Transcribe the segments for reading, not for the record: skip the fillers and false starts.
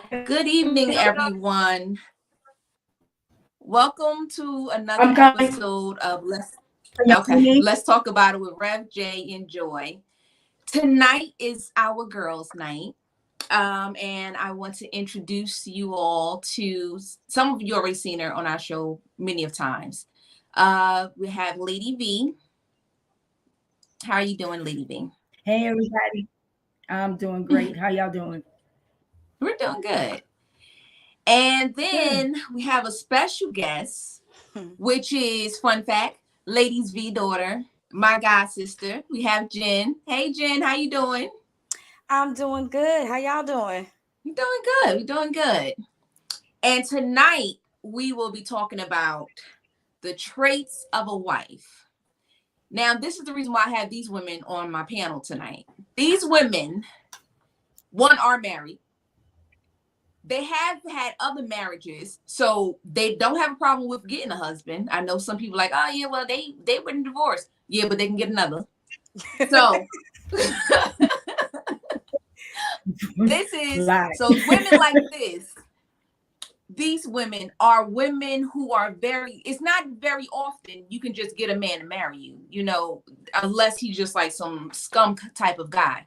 Good evening, everyone. Welcome to another I'm coming. episode of Let's Can y'all Okay, hear me? Let's Talk About It with Rev J and Joy. Tonight is our girls' night. And I want to introduce you all to some of you already seen her on our show many of times. We have Lady V. How are you doing, Lady V? Hey everybody. I'm doing great. How y'all doing? We're doing good. And Good. then we have a special guest, which is fun fact, Ladies V daughter, my god sister. We have Jen. Hey Jen, how you doing? I'm doing good. How y'all doing? You're doing good. We're doing good. And tonight we will be talking about the traits of a wife. Now, this is the reason why I have these women on my panel tonight. These women, one, are married. They have had other marriages, so they don't have a problem with getting a husband. I know some people like, oh yeah, well they were divorced. Yeah, but they can get another. So this is Right. so women like this. These women are women who are very. It's not very often you can just get a man to marry you. Unless he's just like some scum type of guy.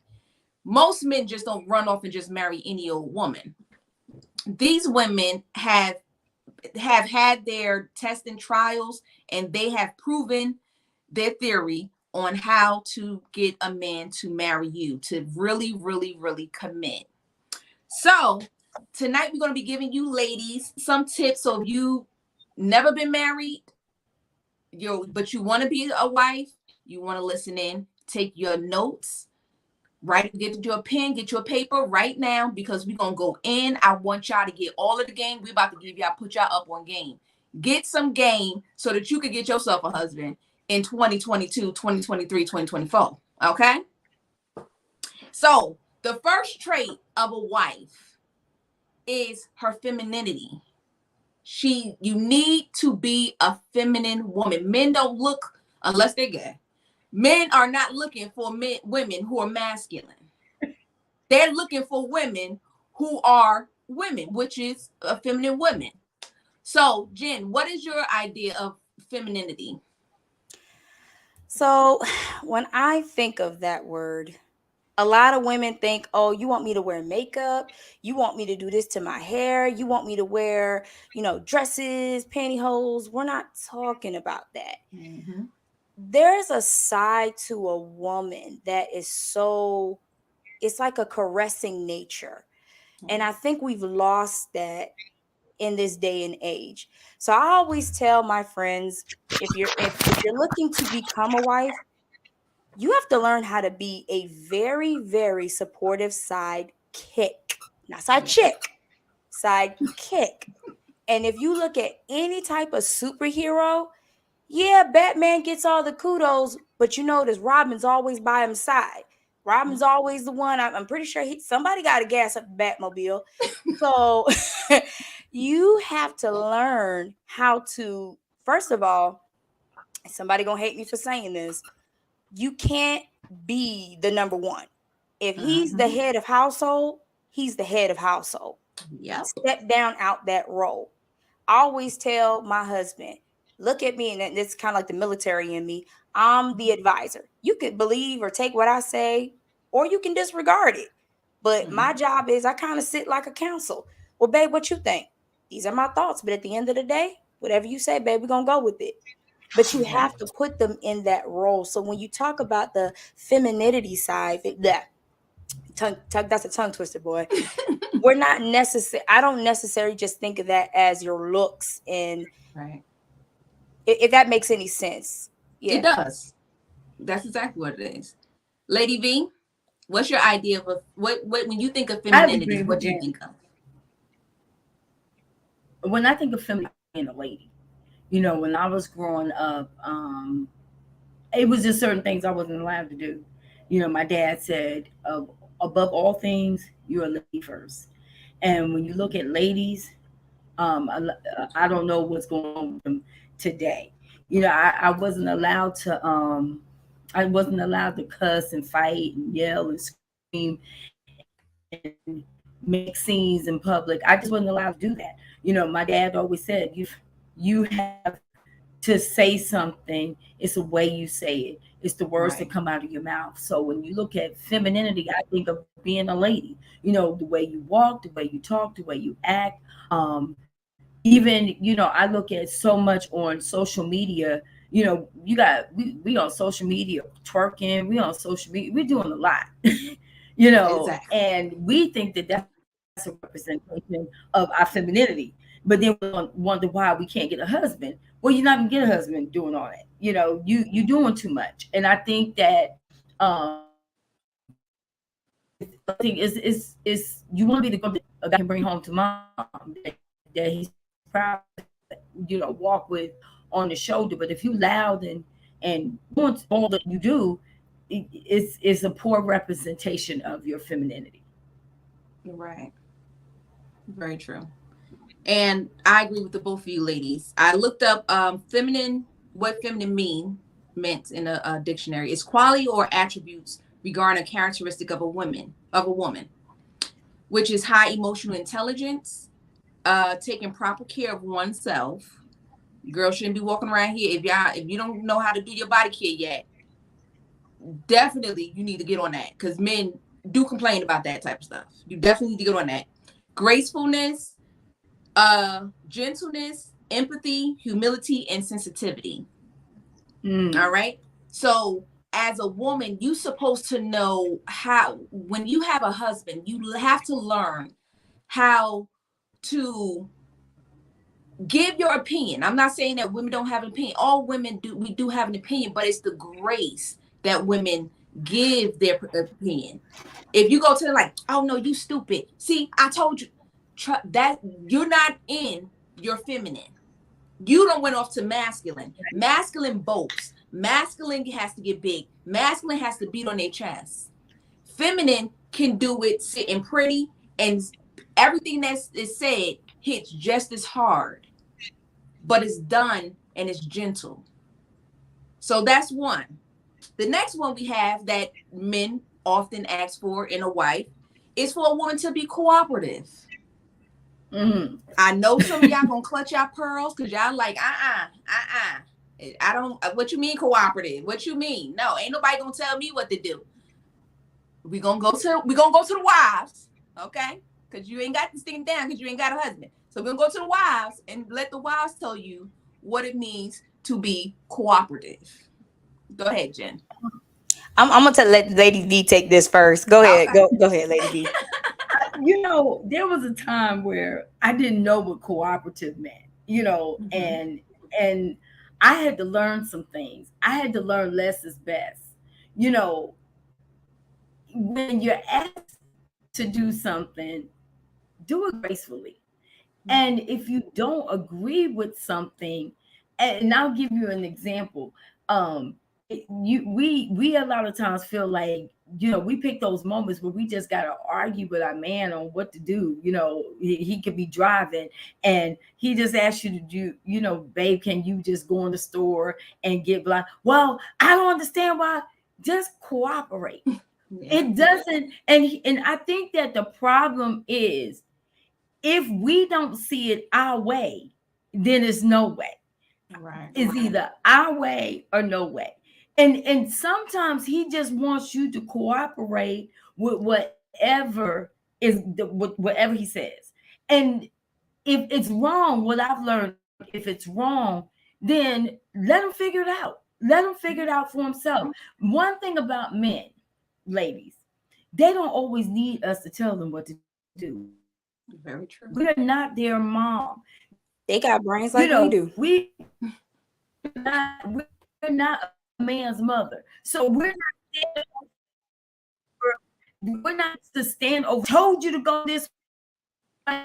Most men just don't run off and just marry any old woman. These women have had their tests and trials, and they have proven their theory on how to get a man to marry you, to really, really, really commit. So tonight we're going to be giving you ladies some tips. So if you never been married, but you want to be a wife, you want to listen in, take your notes, get you a pen, get you a paper right now, because we're going to go in. I want y'all to get all of the game. We're about to give y'all, put y'all up on game. Get some game so that you can get yourself a husband in 2022, 2023, 2024. Okay? So the first trait of a wife is her femininity. You need to be a feminine woman. Men don't look, unless they're gay. Men are not looking for women who are masculine. They're looking for women who are women, which is a feminine women. So, Jen, what is your idea of femininity? So, when I think of that word, a lot of women think, oh, you want me to wear makeup? You want me to do this to my hair? You want me to wear, dresses, pantyhose? We're not talking about that. Mm-hmm. There's a side to a woman that is it's like a caressing nature. And I think we've lost that in this day and age. So I always tell my friends, if you're looking to become a wife, you have to learn how to be a very, very supportive side kick. Not side Yeah. chick, side kick. And if you look at any type of superhero, yeah, Batman gets all the kudos, but you notice Robin's always by his side. Robin's always the one. I'm pretty sure somebody got to gas up the Batmobile. So you have to learn how to, first of all, somebody gonna hate me for saying this. You can't be the number one. If he's the Mm-hmm. head of household, he's the head of household. Yep. Step down out that role. I always tell my husband, look at me, and it's kind of like the military in me. I'm the advisor. You could believe or take what I say, or you can disregard it. But my Mm-hmm. job is I kind of sit like a counsel. Well, babe, what you think? These are my thoughts. But at the end of the day, whatever you say, babe, we're going to go with it. But you have to put them in that role. So when you talk about the femininity side, that's a tongue twister, boy. We're not necessary. I don't necessarily just think of that as your looks, and Right. if that makes any sense. It Yeah. does. That's exactly what it is. Lady V, what's your idea of what when you think of I agree femininity, with what do you Jen. think of? When I think of feminine, being a lady, when I was growing up, it was just certain things I wasn't allowed to do. My dad said, above all things, you're a lady first. And when you look at ladies, I don't know what's going on with them today. I wasn't allowed to cuss and fight and yell and scream and make scenes in public. I just wasn't allowed to do that. You know, my dad always said, you have to say something. It's the way you say it. It's the words that Right. come out of your mouth. So when you look at femininity, I think of being a lady. You know, the way you walk, the way you talk, the way you act. Even, you know, I look at so much on social media. You know, we on social media twerking. We on social media. We're doing a lot. You know, Exactly. and we think that that's a representation of our femininity. But then we wonder why we can't get a husband. Well, you're not gonna get a husband doing all that. You know, you're doing too much. And I think that I think is you want to be the girl that a guy can bring home to mom, that he's proud, you know, walk with on the shoulder. But if you loud and doing all that you do, it's a poor representation of your femininity. You're right. Very true. And I agree with the both of you ladies. I looked up feminine, what feminine meant in a dictionary. It's quality or attributes regarding a characteristic of a woman, which is high emotional intelligence, taking proper care of oneself. Girls shouldn't be walking around here if you don't know how to do your body care yet. Definitely you need to get on that, because men do complain about that type of stuff. You definitely need to get on that. Gracefulness, gentleness, empathy, humility, and sensitivity. All right. So as a woman, you're supposed to know how, when you have a husband, you have to learn how to give your opinion. I'm not saying that women don't have an opinion. All women do. We do have an opinion, but it's the grace that women give their opinion. If you go to them like, oh no, you stupid. See, I told you that you're not in your feminine. You don't went off to masculine. Masculine boasts. Masculine has to get big. Masculine has to beat on their chest. Feminine can do it sitting pretty, and everything that is said hits just as hard, but it's done and it's gentle. So that's one. The next one we have that men often ask for in a wife is for a woman to be cooperative. I know some of y'all gonna clutch y'all pearls because y'all like, I don't, what you mean cooperative? What you mean? No, ain't nobody gonna tell me what to do. We're gonna go to the wives, okay? Because you ain't got this thing down because you ain't got a husband. So we're gonna go to the wives and let the wives tell you what it means to be cooperative. Go ahead, Jen. I'm gonna let Lady D take this first. Go ahead. Okay. Go ahead, Lady D. You know, there was a time where I didn't know what cooperative meant, you know, and I had to learn some things. I had to learn less is best. You know, when you're asked to do something, do it gracefully. And if you don't agree with something, and I'll give you an example. We a lot of times feel like, you know, we pick those moments where we just gotta argue with our man on what to do. You know, he could be driving and he just asks you to do, you know, babe, can you just go in the store and get blind? Well, I don't understand why. Just cooperate. Yeah. It doesn't, and I think that the problem is, if we don't see it our way, then it's no way. Right. It's either our way or no way. And sometimes he just wants you to cooperate with whatever with whatever he says. And if it's wrong, what I've learned, if it's wrong, then let him figure it out. Let him figure it out for himself. One thing about men, ladies, they don't always need us to tell them what to do. Very true. We're not their mom. They got brains like You know, we do. we're not a man's mother. So we're not to stand over. Told you to go this way.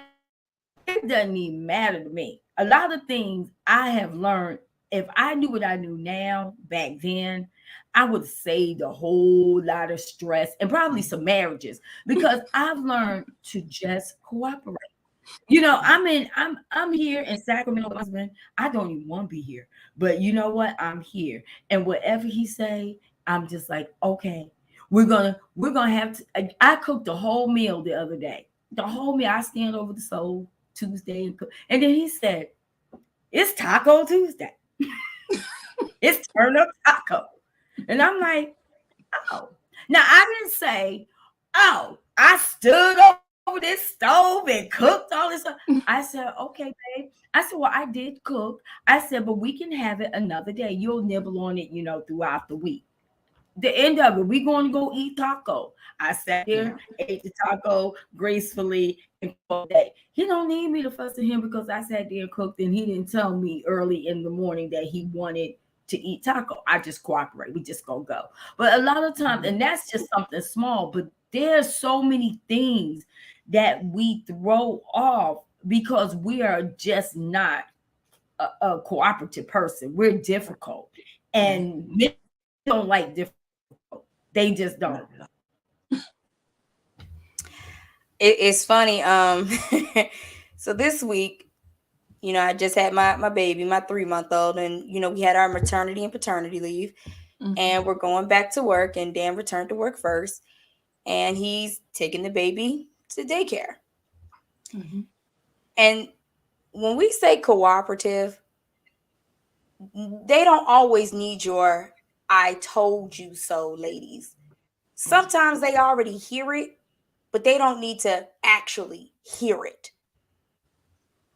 It doesn't even matter to me. A lot of things I have learned, if I knew what I knew now back then, I would save a whole lot of stress and probably some marriages, because I've learned to just cooperate. You know, I'm here in Sacramento, husband. I don't even want to be here, but you know what? I'm here, and whatever he say, I'm just like, okay, we're gonna have to. I cooked a whole meal the other day. the whole meal, I stand over the stove Tuesday and then he said, "It's Taco Tuesday. It's turn up taco." And I'm like, "Oh." Now I didn't say, "Oh, I stood over this stove and cooked all this stuff." I said, "Okay, babe." I said, "Well, I did cook." I said, "But we can have it another day. You'll nibble on it, throughout the week." The end of it, we going to go eat taco. I sat there, ate the taco gracefully, and all day. He don't need me to fuss at him because I sat there and cooked, and he didn't tell me early in the morning that he wanted to eat taco. I just cooperate. We just gonna go. But a lot of times, and that's just something small, but there's so many things that we throw off because we are just not a cooperative person. We're difficult, and men don't like difficult. They just don't. It's funny. So this week, I just had my baby, my 3-month-old, and we had our maternity and paternity leave, and we're going back to work. And Dan returned to work first, and he's taking the baby to daycare. And when we say cooperative, they don't always need your "I told you so," ladies. Sometimes they already hear it, but they don't need to actually hear it.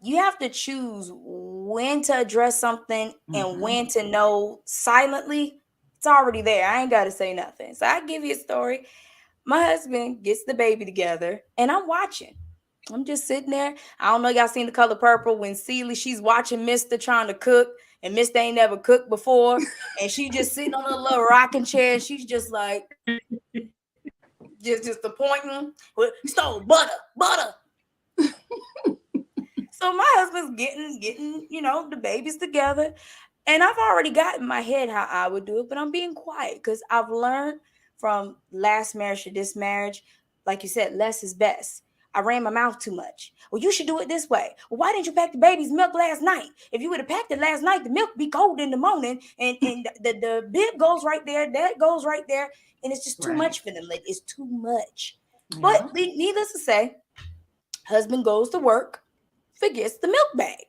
You have to choose when to address something and when to know silently. It's already there. I ain't got to say nothing. So I give you a story. My husband gets the baby together and I'm watching. I'm just sitting there. I don't know, y'all seen The Color Purple when Celie, she's watching Mr. trying to cook, and Mr. ain't never cooked before, and she just sitting on a little rocking chair, and she's just like, just pointing with stove, butter. So my husband's getting the babies together, and I've already got in my head how I would do it, but I'm being quiet because I've learned from last marriage to this marriage, like you said, less is best. I ran my mouth too much. Well, you should do it this way. Well, why didn't you pack the baby's milk last night? If you would have packed it last night, the milk would be cold in the morning, and the bib goes right there, that goes right there, and it's just too much for them. Like, it's too much. Yeah. But needless to say, husband goes to work, forgets the milk bag.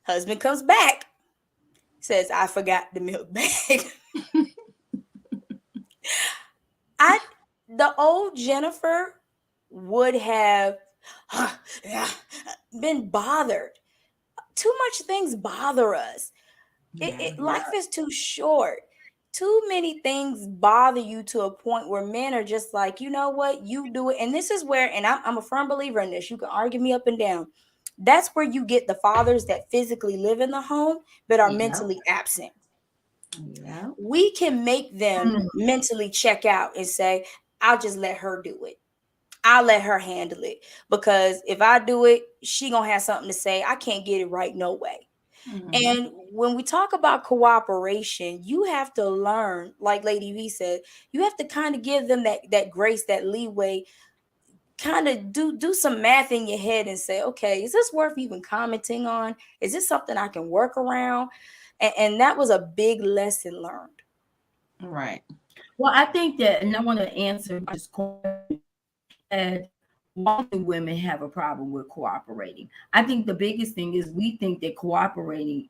Husband comes back, says, "I forgot the milk bag." The old Jennifer would have been bothered. Too much things bother us. Life is too short. Too many things bother you to a point where men are just like, you know what, you do it. And this is where, and I'm a firm believer in this, you can argue me up and down. That's where you get the fathers that physically live in the home but are mentally absent. Yeah. We can make them mentally check out and say, "I'll just let her do it. I'll let her handle it, because if I do it, she gonna have something to say. I can't get it right no way." And when we talk about cooperation, you have to learn, like Lady V said, you have to kind of give them that grace, that leeway, kind of do some math in your head and say, okay, is this worth even commenting on? Is this something I can work around? And that was a big lesson learned. Right. Well, I think that, and I want to answer this question, that why do women have a problem with cooperating? I think the biggest thing is we think that cooperating